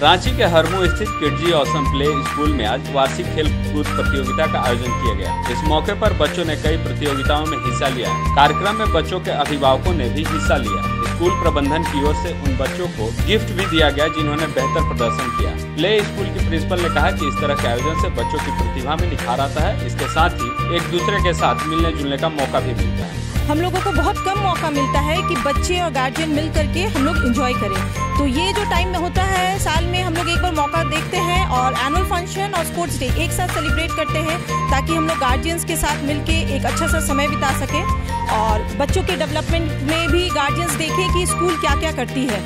रांची के हरमू स्थित Kidzee awesome play school में आज वार्षिक खेल कूद प्रतियोगिता का आयोजन किया गया। इस मौके पर बच्चों ने कई प्रतियोगिताओं में हिस्सा लिया। कार्यक्रम में बच्चों के अभिभावकों ने भी हिस्सा लिया। स्कूल प्रबंधन की ओर से उन बच्चों को गिफ्ट भी दिया गया जिन्होंने बेहतर प्रदर्शन किया। प्ले स्कूल की प्रिंसिपल ने कहा कि इस तरह के आयोजन से बच्चों की प्रतिभा में निखार आता है। इसके साथ ही एक दूसरे के साथ मिलने जुलने का मौका भी मिलता है। हम लोगों को बहुत कम मौका मिलता है कि बच्चे और गार्जियन मिल करके हम लोग एंजॉय करें। तो ये जो टाइम में होता है, साल में हम लोग एक बार मौका देखते हैं और एनुअल फंक्शन और स्पोर्ट्स डे एक साथ सेलिब्रेट करते हैं ताकि हम लोग गार्जियंस के साथ मिलके एक अच्छा सा समय बिता सकें और बच्चों के डेवलपमेंट में भी गार्जियंस देखें कि स्कूल क्या क्या करती है।